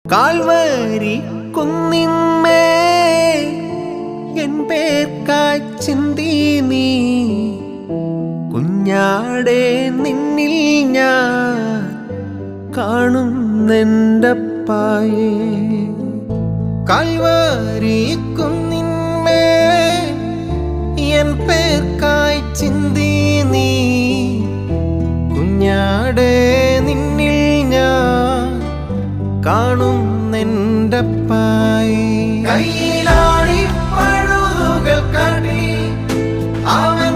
Calvary കുന്നിന്മേ N പേർക്കായി ചിന്തി നീ കുഞ്ഞാടെ നിന്നിൽ ഞാൻ കാണുന്നെൻ്റപ്പായേ. കാൽവരി കുന്നിന്മേ എൻ പേർക്കായി ചിന്തി നീ കുഞ്ഞാടെ നിന്നിൽ ഞാൻ കാണുന്നെൻ്റപ്പായേ. കയ്യിലാണി പഴുതുകൾ കടി അവൻ